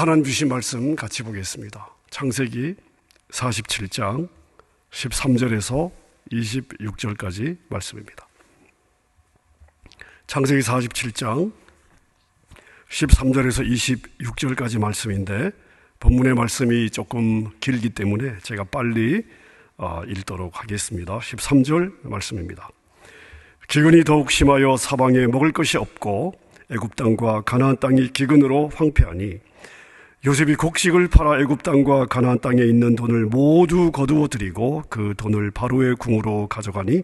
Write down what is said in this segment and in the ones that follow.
하나님 주신 말씀 같이 보겠습니다. 창세기 47장 13절에서 26절까지 말씀입니다. 창세기 47장 13절에서 26절까지 말씀인데 본문의 말씀이 조금 길기 때문에 제가 빨리 읽도록 하겠습니다. 13절 말씀입니다. 기근이 더욱 심하여 사방에 먹을 것이 없고 애굽 땅과 가나안 땅이 기근으로 황폐하니 요셉이 곡식을 팔아 애굽 땅과 가나안 땅에 있는 돈을 모두 거두어 들이고 그 돈을 바로의 궁으로 가져가니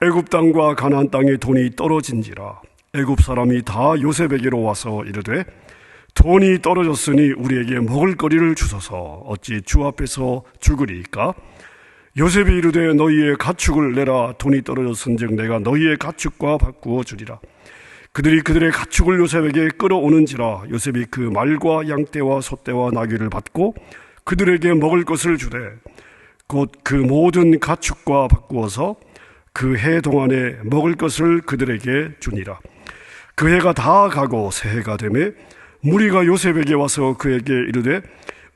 애굽 땅과 가나안 땅에 돈이 떨어진지라. 애굽 사람이 다 요셉에게로 와서 이르되 돈이 떨어졌으니 우리에게 먹을 거리를 주소서. 어찌 주 앞에서 죽으리이까? 요셉이 이르되 너희의 가축을 내라. 돈이 떨어졌은즉 내가 너희의 가축과 바꾸어 주리라. 그들이 그들의 가축을 요셉에게 끌어오는지라. 요셉이 그 말과 양떼와 소떼와 나귀를 받고 그들에게 먹을 것을 주되 곧 그 모든 가축과 바꾸어서 그 해 동안에 먹을 것을 그들에게 주니라. 그 해가 다 가고 새해가 되매 무리가 요셉에게 와서 그에게 이르되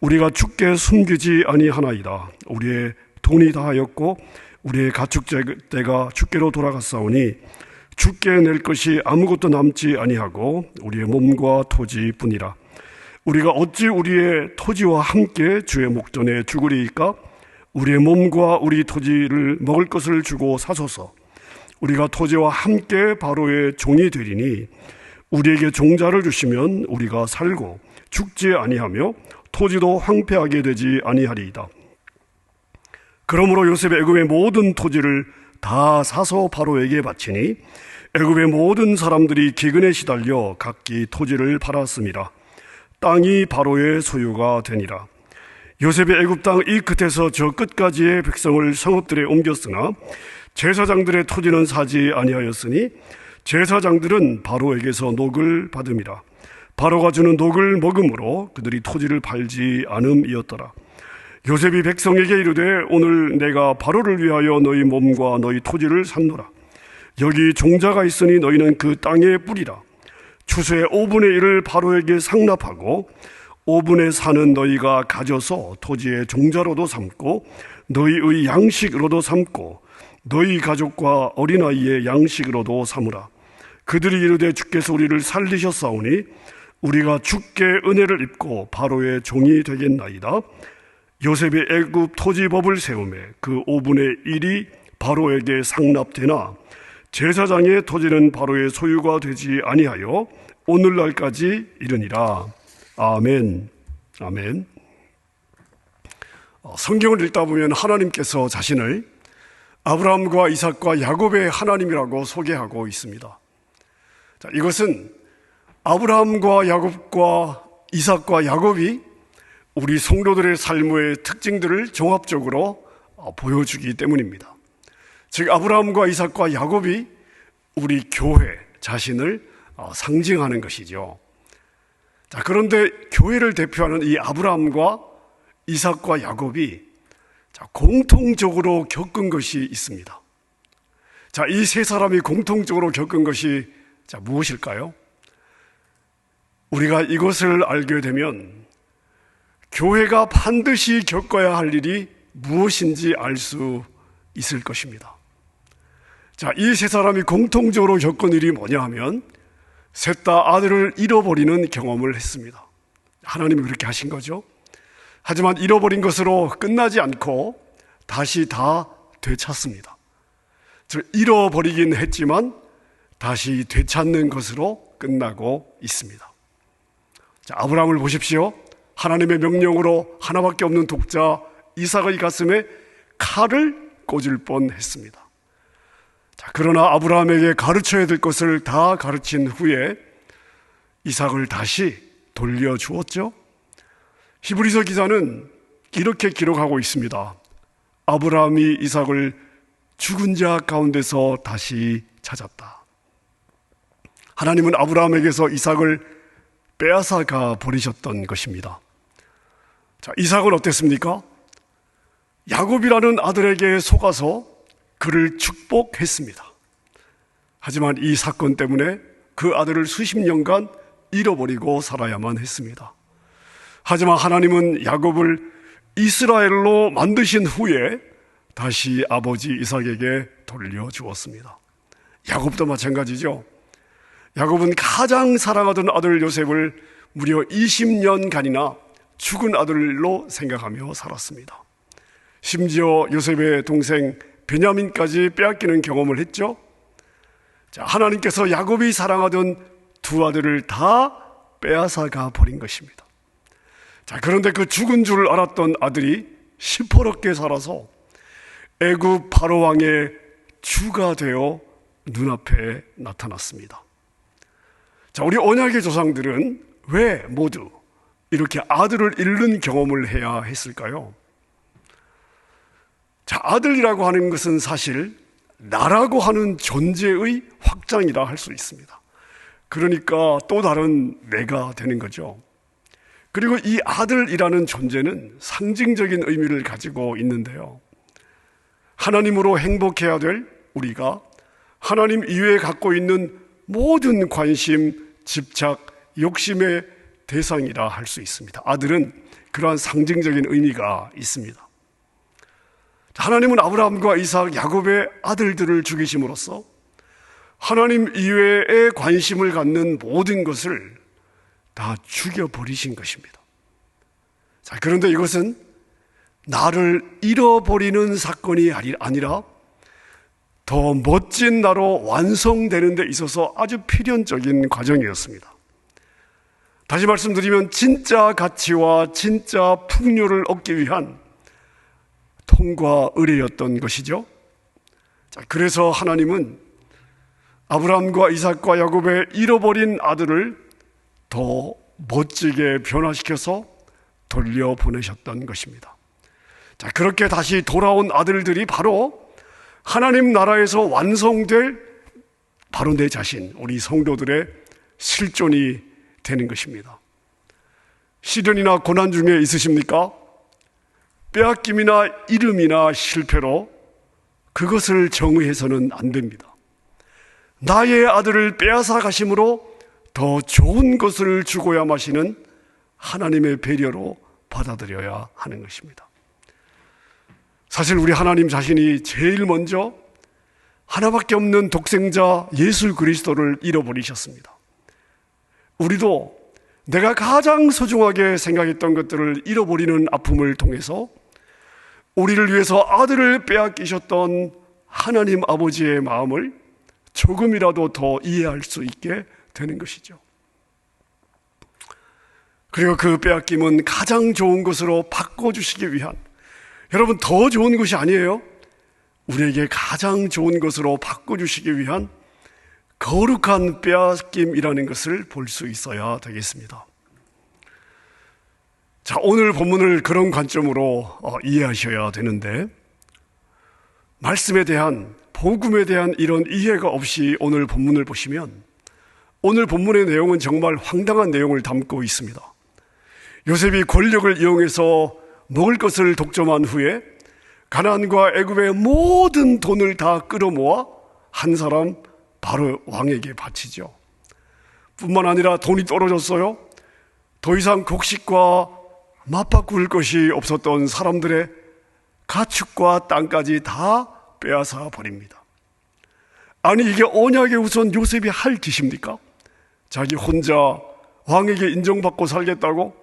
우리가 주께 숨기지 아니하나이다. 우리의 돈이 다하였고 우리의 가축대가 주께로 돌아갔사오니 주께 낼 것이 아무것도 남지 아니하고 우리의 몸과 토지뿐이라. 우리가 어찌 우리의 토지와 함께 주의 목전에 죽으리이까? 우리의 몸과 우리 토지를 먹을 것을 주고 사소서. 우리가 토지와 함께 바로의 종이 되리니 우리에게 종자를 주시면 우리가 살고 죽지 아니하며 토지도 황폐하게 되지 아니하리이다. 그러므로 요셉이 애굽의 모든 토지를 다 사서 바로에게 바치니 애굽의 모든 사람들이 기근에 시달려 각기 토지를 팔았음이라. 땅이 바로의 소유가 되니라. 요셉이 애굽 땅 이 끝에서 저 끝까지의 백성을 성읍들에 옮겼으나 제사장들의 토지는 사지 아니하였으니 제사장들은 바로에게서 녹을 받음이라. 바로가 주는 녹을 먹음으로 그들이 토지를 팔지 않음이었더라. 요셉이 백성에게 이르되 오늘 내가 바로를 위하여 너희 몸과 너희 토지를 샀노라. 여기 종자가 있으니 너희는 그 땅에 뿌리라. 추수의 5분의 1을 바로에게 상납하고 5분의 4는 너희가 가져서 토지의 종자로도 삼고 너희의 양식으로도 삼고 너희 가족과 어린아이의 양식으로도 삼으라. 그들이 이르되 주께서 우리를 살리셨사오니 우리가 주께 은혜를 입고 바로의 종이 되겠나이다. 요셉이 애굽 토지법을 세우매 그 5분의 1이 바로에게 상납되나 제사장의 토지는 바로의 소유가 되지 아니하여 오늘날까지 이르니라. 아멘. 아멘. 성경을 읽다 보면 하나님께서 자신을 아브라함과 이삭과 야곱의 하나님이라고 소개하고 있습니다. 자, 이것은 아브라함과 야곱과 이삭과 야곱이 우리 성도들의 삶의 특징들을 종합적으로 보여주기 때문입니다. 즉 아브라함과 이삭과 야곱이 우리 교회 자신을 상징하는 것이죠. 자, 그런데 교회를 대표하는 이 아브라함과 이삭과 야곱이 공통적으로 겪은 것이 있습니다. 자, 이 세 사람이 공통적으로 겪은 것이 무엇일까요? 우리가 이것을 알게 되면 교회가 반드시 겪어야 할 일이 무엇인지 알 수 있을 것입니다. 자, 이 세 사람이 공통적으로 겪은 일이 뭐냐 하면 셋 다 아들을 잃어버리는 경험을 했습니다. 하나님이 그렇게 하신 거죠. 하지만 잃어버린 것으로 끝나지 않고 다시 다 되찾습니다. 즉 잃어버리긴 했지만 다시 되찾는 것으로 끝나고 있습니다. 자, 아브라함을 보십시오. 하나님의 명령으로 하나밖에 없는 독자 이삭의 가슴에 칼을 꽂을 뻔했습니다. 자, 그러나 아브라함에게 가르쳐야 될 것을 다 가르친 후에 이삭을 다시 돌려주었죠. 히브리서 기자는 이렇게 기록하고 있습니다. 아브라함이 이삭을 죽은 자 가운데서 다시 찾았다. 하나님은 아브라함에게서 이삭을 빼앗아가 버리셨던 것입니다. 자, 이삭은 어땠습니까? 야곱이라는 아들에게 속아서 그를 축복했습니다. 하지만 이 사건 때문에 그 아들을 수십 년간 잃어버리고 살아야만 했습니다. 하지만 하나님은 야곱을 이스라엘로 만드신 후에 다시 아버지 이삭에게 돌려주었습니다. 야곱도 마찬가지죠. 야곱은 가장 사랑하던 아들 요셉을 무려 20년간이나 죽은 아들로 생각하며 살았습니다. 심지어 요셉의 동생 베냐민까지 빼앗기는 경험을 했죠. 자, 하나님께서 야곱이 사랑하던 두 아들을 다 빼앗아가 버린 것입니다. 자, 그런데 그 죽은 줄 알았던 아들이 시퍼렇게 살아서 애굽 바로 왕의 주가 되어 눈앞에 나타났습니다. 자, 우리 언약의 조상들은 왜 모두 이렇게 아들을 잃는 경험을 해야 했을까요? 자, 아들이라고 하는 것은 사실 나라고 하는 존재의 확장이라 할 수 있습니다. 그러니까 또 다른 내가 되는 거죠. 그리고 이 아들이라는 존재는 상징적인 의미를 가지고 있는데요. 하나님으로 행복해야 될 우리가 하나님 이외에 갖고 있는 모든 관심, 집착, 욕심의 대상이라 할 수 있습니다. 아들은 그러한 상징적인 의미가 있습니다. 하나님은 아브라함과 이삭, 야곱의 아들들을 죽이심으로써 하나님 이외에 관심을 갖는 모든 것을 다 죽여버리신 것입니다. 자, 그런데 이것은 나를 잃어버리는 사건이 아니라 더 멋진 나로 완성되는 데 있어서 아주 필연적인 과정이었습니다. 다시 말씀드리면 진짜 가치와 진짜 풍요를 얻기 위한 통과 의례였던 것이죠. 자, 그래서 하나님은 아브라함과 이삭과 야곱의 잃어버린 아들을 더 멋지게 변화시켜서 돌려보내셨던 것입니다. 자, 그렇게 다시 돌아온 아들들이 바로 하나님 나라에서 완성될 바로 내 자신, 우리 성도들의 실존이 되는 것입니다. 시련이나 고난 중에 있으십니까? 빼앗김이나 잃음이나 실패로 그것을 정의해서는 안 됩니다. 나의 아들을 빼앗아 가심으로 더 좋은 것을 주고야 마시는 하나님의 배려로 받아들여야 하는 것입니다. 사실 우리 하나님 자신이 제일 먼저 하나밖에 없는 독생자 예수 그리스도를 잃어버리셨습니다. 우리도 내가 가장 소중하게 생각했던 것들을 잃어버리는 아픔을 통해서 우리를 위해서 아들을 빼앗기셨던 하나님 아버지의 마음을 조금이라도 더 이해할 수 있게 되는 것이죠. 그리고 그 빼앗김은 가장 좋은 것으로 바꿔주시기 위한, 여러분 더 좋은 것이 아니에요. 우리에게 가장 좋은 것으로 바꿔주시기 위한 거룩한 빼앗김이라는 것을 볼 수 있어야 되겠습니다. 자, 오늘 본문을 그런 관점으로 이해하셔야 되는데, 말씀에 대한, 복음에 대한 이런 이해가 없이 오늘 본문을 보시면 오늘 본문의 내용은 정말 황당한 내용을 담고 있습니다. 요셉이 권력을 이용해서 먹을 것을 독점한 후에 가나안과 애굽의 모든 돈을 다 끌어모아 한 사람 바로 왕에게 바치죠. 뿐만 아니라 돈이 떨어졌어요. 더 이상 곡식과 맞바꿀 것이 없었던 사람들의 가축과 땅까지 다 빼앗아 버립니다. 아니, 이게 언약의 우선 요셉이 할 짓입니까? 자기 혼자 왕에게 인정받고 살겠다고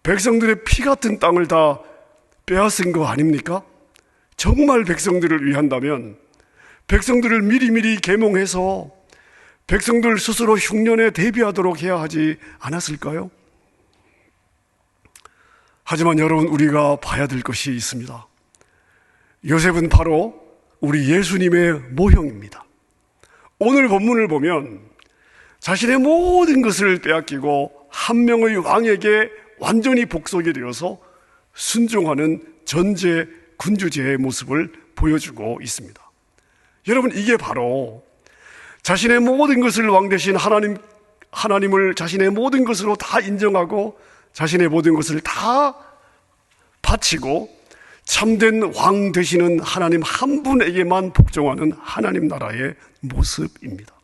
백성들의 피 같은 땅을 다 빼앗은 거 아닙니까? 정말 백성들을 위한다면 백성들을 미리미리 계몽해서 백성들 스스로 흉년에 대비하도록 해야 하지 않았을까요? 하지만 여러분, 우리가 봐야 될 것이 있습니다. 요셉은 바로 우리 예수님의 모형입니다. 오늘 본문을 보면 자신의 모든 것을 빼앗기고 한 명의 왕에게 완전히 복속이 되어서 순종하는 전제 군주제의 모습을 보여주고 있습니다. 여러분, 이게 바로 자신의 모든 것을 왕 대신 하나님을 자신의 모든 것으로 다 인정하고 자신의 모든 것을 다 바치고 참된 왕 되시는 하나님 한 분에게만 복종하는 하나님 나라의 모습입니다.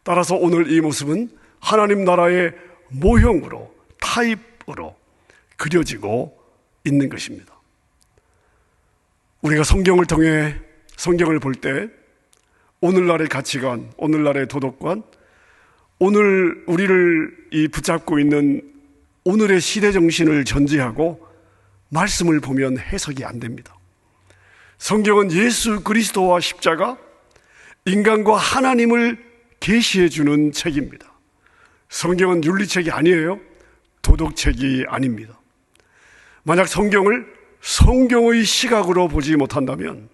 따라서 오늘 이 모습은 하나님 나라의 모형으로, 타입으로 그려지고 있는 것입니다. 우리가 성경을 통해 성경을 볼 때 오늘날의 가치관, 오늘날의 도덕관, 오늘 우리를 붙잡고 있는 오늘의 시대 정신을 전제하고 말씀을 보면 해석이 안 됩니다. 성경은 예수 그리스도와 십자가, 인간과 하나님을 계시해 주는 책입니다. 성경은 윤리책이 아니에요. 도덕책이 아닙니다. 만약 성경을 성경의 시각으로 보지 못한다면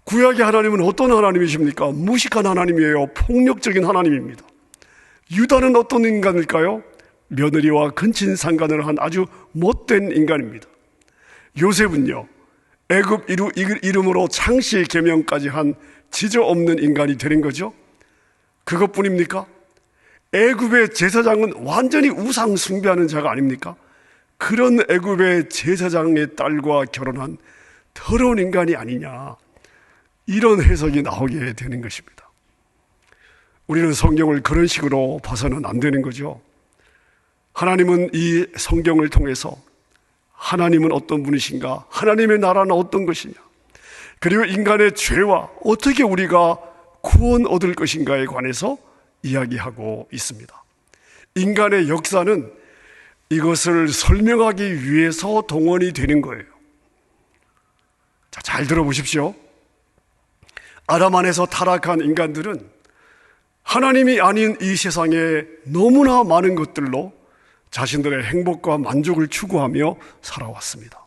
구약의 하나님은 어떤 하나님이십니까? 무식한 하나님이에요. 폭력적인 하나님입니다. 유다는 어떤 인간일까요? 며느리와 근친 상간을 한 아주 못된 인간입니다. 요셉은요, 애굽 이름으로 창시 계명까지 한 지저 없는 인간이 되는 거죠. 그것뿐입니까? 애굽의 제사장은 완전히 우상 숭배하는 자가 아닙니까? 그런 애굽의 제사장의 딸과 결혼한 더러운 인간이 아니냐, 이런 해석이 나오게 되는 것입니다. 우리는 성경을 그런 식으로 봐서는 안 되는 거죠. 하나님은 이 성경을 통해서 하나님은 어떤 분이신가, 하나님의 나라는 어떤 것이냐, 그리고 인간의 죄와 어떻게 우리가 구원 얻을 것인가에 관해서 이야기하고 있습니다. 인간의 역사는 이것을 설명하기 위해서 동원이 되는 거예요. 자, 잘 들어보십시오. 아담 안에서 타락한 인간들은 하나님이 아닌 이 세상에 너무나 많은 것들로 자신들의 행복과 만족을 추구하며 살아왔습니다.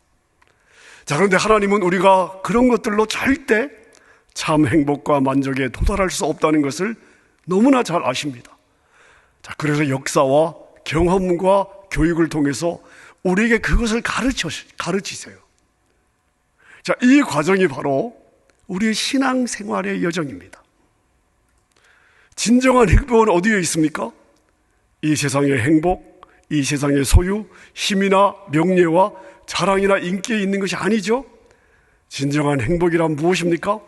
자, 그런데 하나님은 우리가 그런 것들로 절대 참 행복과 만족에 도달할 수 없다는 것을 너무나 잘 아십니다. 자, 그래서 역사와 경험과 교육을 통해서 우리에게 그것을 가르치세요. 자, 이 과정이 바로 우리의 신앙생활의 여정입니다. 진정한 행복은 어디에 있습니까? 이 세상의 행복, 이 세상의 소유, 힘이나 명예와 자랑이나 인기에 있는 것이 아니죠. 진정한 행복이란 무엇입니까?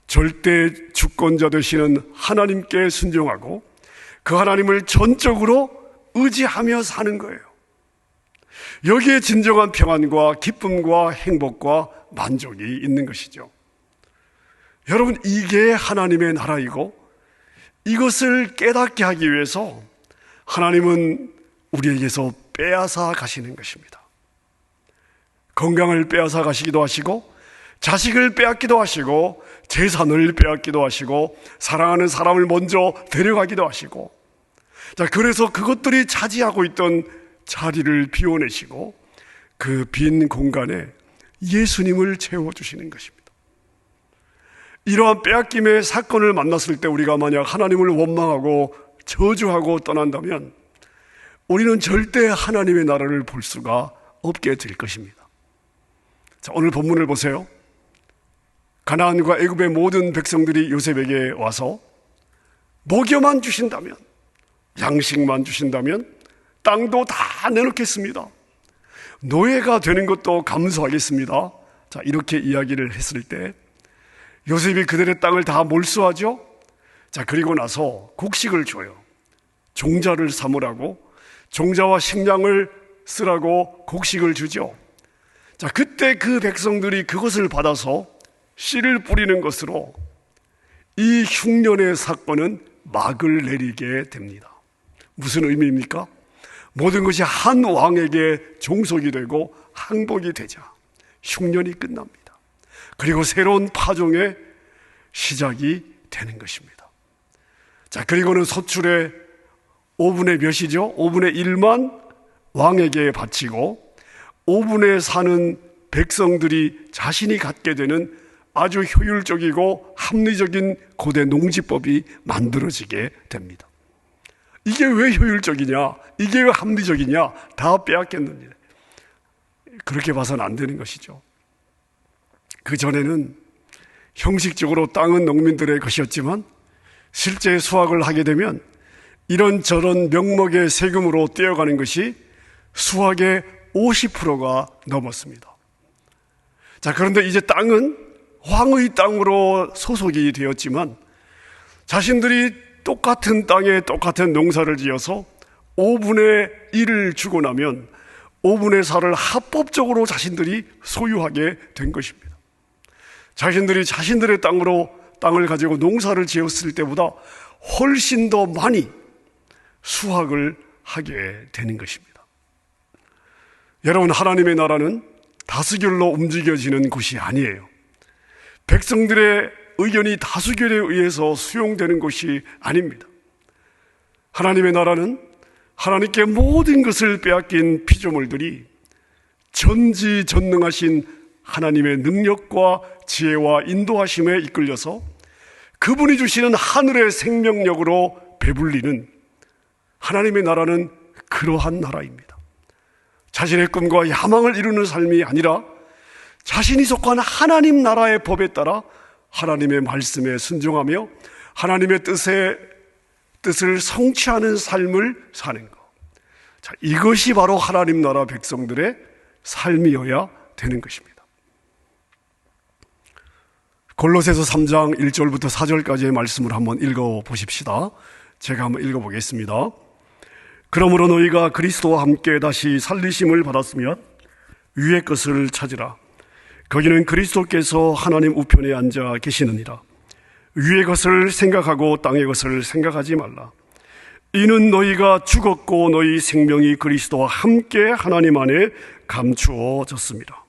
절대 주권자 되시는 하나님께 순종하고 그 하나님을 전적으로 의지하며 사는 거예요. 여기에 진정한 평안과 기쁨과 행복과 만족이 있는 것이죠. 여러분, 이게 하나님의 나라이고 이것을 깨닫게 하기 위해서 하나님은 우리에게서 빼앗아 가시는 것입니다. 건강을 빼앗아 가시기도 하시고, 자식을 빼앗기도 하시고, 재산을 빼앗기도 하시고, 사랑하는 사람을 먼저 데려가기도 하시고, 자, 그래서 그것들이 차지하고 있던 자리를 비워내시고 그 빈 공간에 예수님을 채워주시는 것입니다. 이러한 빼앗김의 사건을 만났을 때 우리가 만약 하나님을 원망하고 저주하고 떠난다면 우리는 절대 하나님의 나라를 볼 수가 없게 될 것입니다. 자, 오늘 본문을 보세요. 가나안과 애굽의 모든 백성들이 요셉에게 와서 먹여만 주신다면, 양식만 주신다면 땅도 다 내놓겠습니다. 노예가 되는 것도 감수하겠습니다. 자, 이렇게 이야기를 했을 때 요셉이 그들의 땅을 다 몰수하죠. 자, 그리고 나서 곡식을 줘요. 종자를 삼으라고, 종자와 식량을 쓰라고 곡식을 주죠. 자, 그때 그 백성들이 그것을 받아서 씨를 뿌리는 것으로 이 흉년의 사건은 막을 내리게 됩니다. 무슨 의미입니까? 모든 것이 한 왕에게 종속이 되고 항복이 되자 흉년이 끝납니다. 그리고 새로운 파종의 시작이 되는 것입니다. 자, 그리고는 소출의 5분의 몇이죠? 5분의 1만 왕에게 바치고 5분의 4는 백성들이 자신이 갖게 되는 아주 효율적이고 합리적인 고대 농지법이 만들어지게 됩니다. 이게 왜 효율적이냐? 이게 왜 합리적이냐? 다 빼앗겼느냐? 그렇게 봐서는 안 되는 것이죠. 그 전에는 형식적으로 땅은 농민들의 것이었지만 실제 수확을 하게 되면 이런저런 명목의 세금으로 떼어가는 것이 수확의 50%가 넘었습니다. 자, 그런데 이제 땅은 왕의 땅으로 소속이 되었지만 자신들이 똑같은 땅에 똑같은 농사를 지어서 5분의 1을 주고 나면 5분의 4를 합법적으로 자신들이 소유하게 된 것입니다. 자신들이 자신들의 땅을 가지고 농사를 지었을 때보다 훨씬 더 많이 수확을 하게 되는 것입니다. 여러분, 하나님의 나라는 다수결로 움직여지는 곳이 아니에요. 백성들의 의견이 다수결에 의해서 수용되는 것이 아닙니다. 하나님의 나라는 하나님께 모든 것을 빼앗긴 피조물들이 전지전능하신 하나님의 능력과 지혜와 인도하심에 이끌려서 그분이 주시는 하늘의 생명력으로 배불리는 하나님의 나라는 그러한 나라입니다. 자신의 꿈과 야망을 이루는 삶이 아니라 자신이 속한 하나님 나라의 법에 따라 하나님의 말씀에 순종하며 하나님의 뜻을 성취하는 삶을 사는 것. 자, 이것이 바로 하나님 나라 백성들의 삶이어야 되는 것입니다. 골로새서 3장 1절부터 4절까지의 말씀을 한번 읽어보십시다. 제가 한번 읽어보겠습니다. 그러므로 너희가 그리스도와 함께 다시 살리심을 받았으면 위의 것을 찾으라. 거기는 그리스도께서 하나님 우편에 앉아 계시느니라. 위의 것을 생각하고 땅의 것을 생각하지 말라. 이는 너희가 죽었고 너희 생명이 그리스도와 함께 하나님 안에 감추어졌습니다.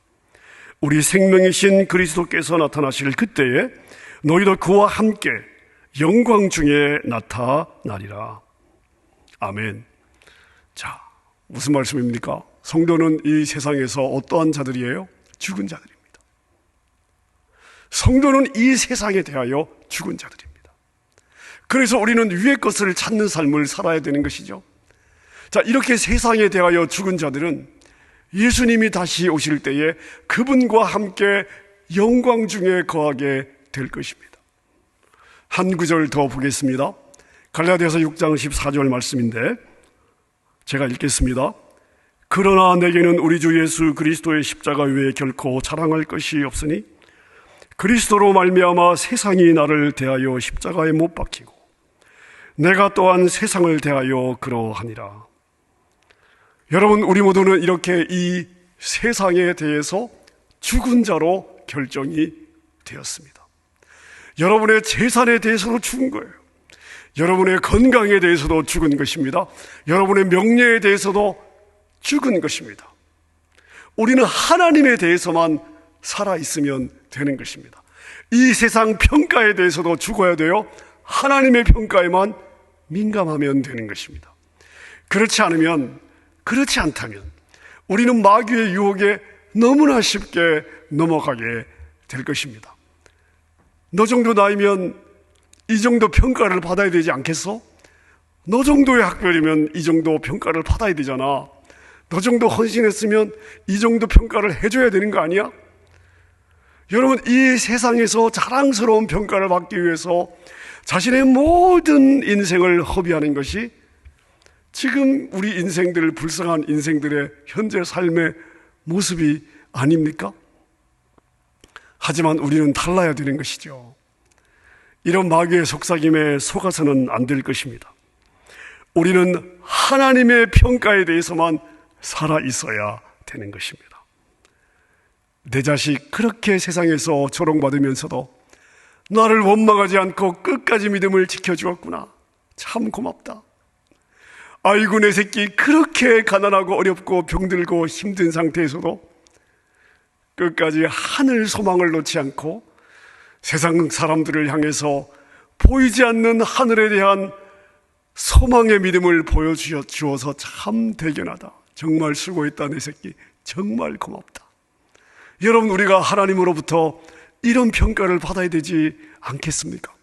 우리 생명이신 그리스도께서 나타나실 그때에 너희도 그와 함께 영광 중에 나타나리라. 아멘. 자, 무슨 말씀입니까? 성도는 이 세상에서 어떠한 자들이에요? 죽은 자들입니다. 성도는 이 세상에 대하여 죽은 자들입니다. 그래서 우리는 위의 것을 찾는 삶을 살아야 되는 것이죠. 자, 이렇게 세상에 대하여 죽은 자들은 예수님이 다시 오실 때에 그분과 함께 영광 중에 거하게 될 것입니다. 한 구절 더 보겠습니다. 갈라디아서 6장 14절 말씀인데 제가 읽겠습니다. 그러나 내게는 우리 주 예수 그리스도의 십자가 외에 결코 자랑할 것이 없으니 그리스도로 말미암아 세상이 나를 대하여 십자가에 못 박히고 내가 또한 세상을 대하여 그러하니라. 여러분, 우리 모두는 이렇게 이 세상에 대해서 죽은 자로 결정이 되었습니다. 여러분의 재산에 대해서도 죽은 거예요. 여러분의 건강에 대해서도 죽은 것입니다. 여러분의 명예에 대해서도 죽은 것입니다. 우리는 하나님에 대해서만 살아있으면 되는 것입니다. 이 세상 평가에 대해서도 죽어야 돼요. 하나님의 평가에만 민감하면 되는 것입니다. 그렇지 않다면 우리는 마귀의 유혹에 너무나 쉽게 넘어가게 될 것입니다. 너 정도 나이면 이 정도 평가를 받아야 되지 않겠어? 너 정도의 학벌이면 이 정도 평가를 받아야 되잖아. 너 정도 헌신했으면 이 정도 평가를 해줘야 되는 거 아니야? 여러분, 이 세상에서 자랑스러운 평가를 받기 위해서 자신의 모든 인생을 허비하는 것이 지금 우리 인생들, 불쌍한 인생들의 현재 삶의 모습이 아닙니까? 하지만 우리는 달라야 되는 것이죠. 이런 마귀의 속삭임에 속아서는 안 될 것입니다. 우리는 하나님의 평가에 대해서만 살아 있어야 되는 것입니다. 내 자식 그렇게 세상에서 조롱받으면서도 나를 원망하지 않고 끝까지 믿음을 지켜주었구나. 참 고맙다. 아이고, 내 새끼 그렇게 가난하고 어렵고 병들고 힘든 상태에서도 끝까지 하늘 소망을 놓지 않고 세상 사람들을 향해서 보이지 않는 하늘에 대한 소망의 믿음을 보여주어서 참 대견하다. 정말 수고했다, 내 새끼. 정말 고맙다. 여러분, 우리가 하나님으로부터 이런 평가를 받아야 되지 않겠습니까?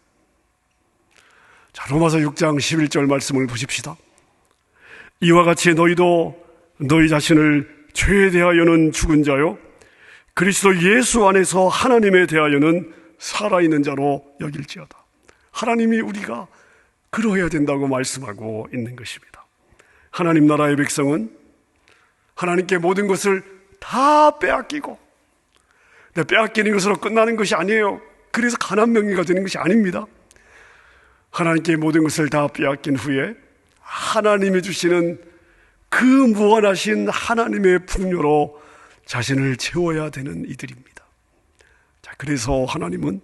자, 로마서 6장 11절 말씀을 보십시다. 이와 같이 너희도 너희 자신을 죄에 대하여는 죽은 자요 그리스도 예수 안에서 하나님에 대하여는 살아있는 자로 여길지어다. 하나님이 우리가 그러해야 된다고 말씀하고 있는 것입니다. 하나님 나라의 백성은 하나님께 모든 것을 다 빼앗기고, 빼앗기는 것으로 끝나는 것이 아니에요. 그래서 가난 명예가 되는 것이 아닙니다. 하나님께 모든 것을 다 빼앗긴 후에 하나님이 주시는 그 무한하신 하나님의 풍요로 자신을 채워야 되는 이들입니다. 자, 그래서 하나님은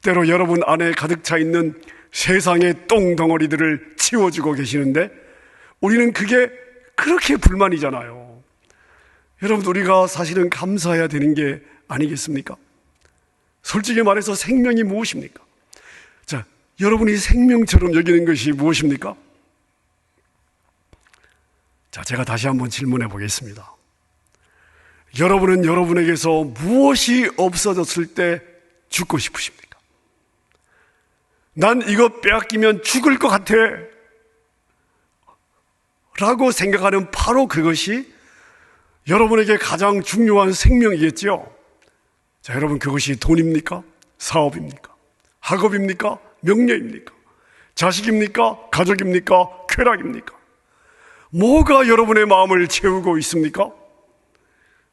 때로 여러분 안에 가득 차 있는 세상의 똥덩어리들을 치워주고 계시는데 우리는 그게 그렇게 불만이잖아요. 여러분, 우리가 사실은 감사해야 되는 게 아니겠습니까? 솔직히 말해서 생명이 무엇입니까? 자, 여러분이 생명처럼 여기는 것이 무엇입니까? 자, 제가 다시 한번 질문해 보겠습니다. 여러분은 여러분에게서 무엇이 없어졌을 때 죽고 싶으십니까? 난 이거 빼앗기면 죽을 것 같아 라고 생각하는 바로 그것이 여러분에게 가장 중요한 생명이겠죠. 자, 여러분, 그것이 돈입니까? 사업입니까? 학업입니까? 명예입니까? 자식입니까? 가족입니까? 쾌락입니까? 뭐가 여러분의 마음을 채우고 있습니까?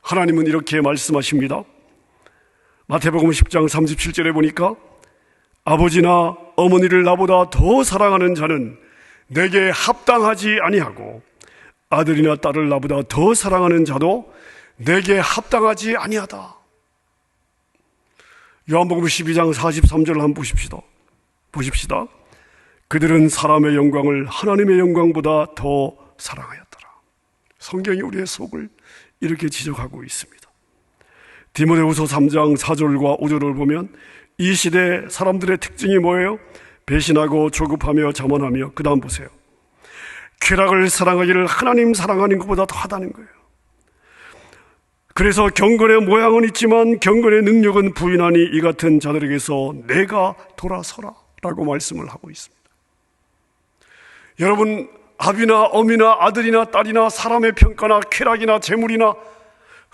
하나님은 이렇게 말씀하십니다. 마태복음 10장 37절에 보니까 아버지나 어머니를 나보다 더 사랑하는 자는 내게 합당하지 아니하고 아들이나 딸을 나보다 더 사랑하는 자도 내게 합당하지 아니하다. 요한복음 12장 43절을 한번 보십시다. 그들은 사람의 영광을 하나님의 영광보다 더 사랑하였더라. 성경이 우리의 속을 이렇게 지적하고 있습니다. 디모데후서 3장 4절과 5절을 보면 이 시대 사람들의 특징이 뭐예요? 배신하고 조급하며 자만하며, 그 다음 보세요. 쾌락을 사랑하기를 하나님 사랑하는 것보다 더 하다는 거예요. 그래서 경건의 모양은 있지만 경건의 능력은 부인하니 이 같은 자들에게서 내가 돌아서라 라고 말씀을 하고 있습니다. 여러분, 아비나 어미나 아들이나 딸이나 사람의 평가나 쾌락이나 재물이나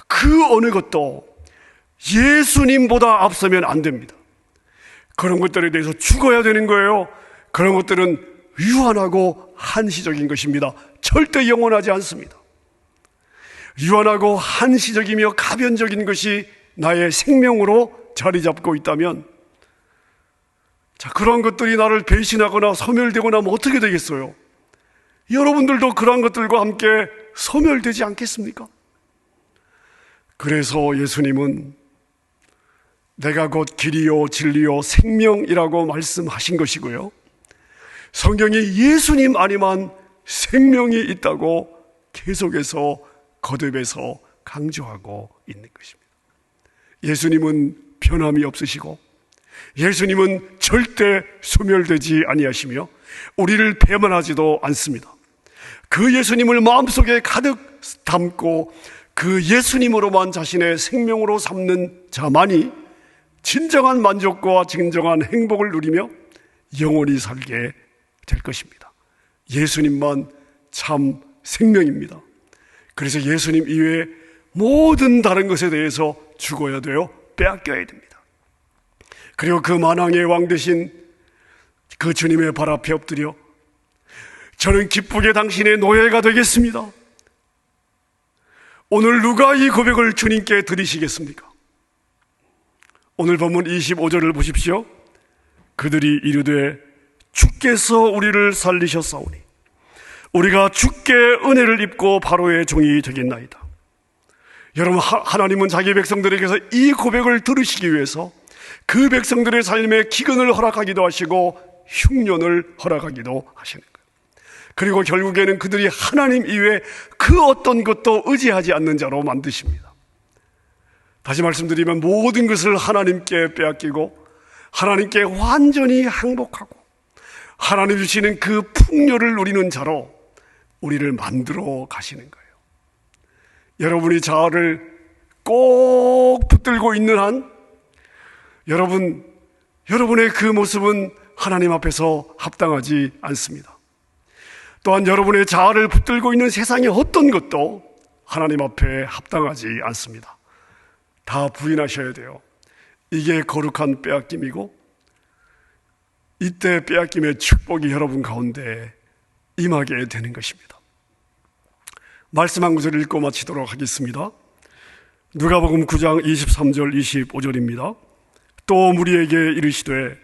그 어느 것도 예수님보다 앞서면 안 됩니다. 그런 것들에 대해서 죽어야 되는 거예요. 그런 것들은 유한하고 한시적인 것입니다. 절대 영원하지 않습니다. 유한하고 한시적이며 가변적인 것이 나의 생명으로 자리 잡고 있다면, 자, 그런 것들이 나를 배신하거나 소멸되거나 하면 어떻게 되겠어요? 여러분들도 그런 것들과 함께 소멸되지 않겠습니까? 그래서 예수님은 내가 곧 길이요 진리요 생명이라고 말씀하신 것이고요, 성경에 예수님 아니면 생명이 있다고 계속해서 거듭해서 강조하고 있는 것입니다. 예수님은 변함이 없으시고 예수님은 절대 소멸되지 아니하시며 우리를 배반하지도 않습니다. 그 예수님을 마음속에 가득 담고 그 예수님으로만 자신의 생명으로 삼는 자만이 진정한 만족과 진정한 행복을 누리며 영원히 살게 될 것입니다. 예수님만 참 생명입니다. 그래서 예수님 이외에 모든 다른 것에 대해서 죽어야 돼요. 빼앗겨야 됩니다. 그리고 그 만왕의 왕 되신 그 주님의 발 앞에 엎드려 저는 기쁘게 당신의 노예가 되겠습니다. 오늘 누가 이 고백을 주님께 드리시겠습니까? 오늘 본문 25절을 보십시오. 그들이 이르되 주께서 우리를 살리셨사오니 우리가 주께 은혜를 입고 바로의 종이 되겠나이다. 여러분, 하나님은 자기 백성들에게서 이 고백을 들으시기 위해서 그 백성들의 삶에 기근을 허락하기도 하시고 흉년을 허락하기도 하시는 거예요. 그리고 결국에는 그들이 하나님 이외에 그 어떤 것도 의지하지 않는 자로 만드십니다. 다시 말씀드리면 모든 것을 하나님께 빼앗기고 하나님께 완전히 항복하고 하나님 주시는 그 풍요를 누리는 자로 우리를 만들어 가시는 거예요. 여러분이 자아를 꼭 붙들고 있는 한 여러분의 그 모습은 하나님 앞에서 합당하지 않습니다. 또한 여러분의 자아를 붙들고 있는 세상의 어떤 것도 하나님 앞에 합당하지 않습니다. 다 부인하셔야 돼요. 이게 거룩한 빼앗김이고 이때 빼앗김의 축복이 여러분 가운데 임하게 되는 것입니다. 말씀 한 구절 읽고 마치도록 하겠습니다. 누가복음 9장 23절 25절입니다. 또 무리에게 이르시되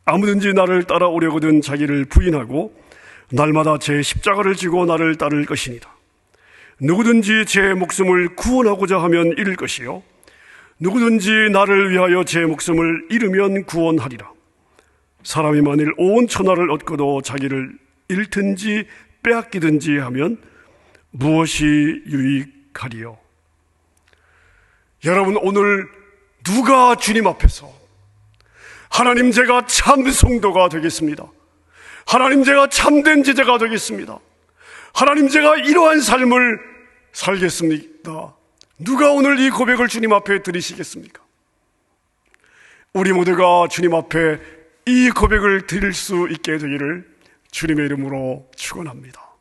아무든지 나를 따라오려거든 자기를 부인하고 날마다 제 십자가를 지고 나를 따를 것이니라. 누구든지 제 목숨을 구원하고자 하면 잃을 것이요 누구든지 나를 위하여 제 목숨을 잃으면 구원하리라. 사람이 만일 온 천하를 얻고도 자기를 잃든지 빼앗기든지 하면 무엇이 유익하리요? 여러분, 오늘 누가 주님 앞에서 하나님, 제가 참 성도가 되겠습니다, 하나님, 제가 참된 제자가 되겠습니다, 하나님, 제가 이러한 삶을 살겠습니다, 누가 오늘 이 고백을 주님 앞에 드리시겠습니까? 우리 모두가 주님 앞에 이 고백을 드릴 수 있게 되기를 주님의 이름으로 축원합니다.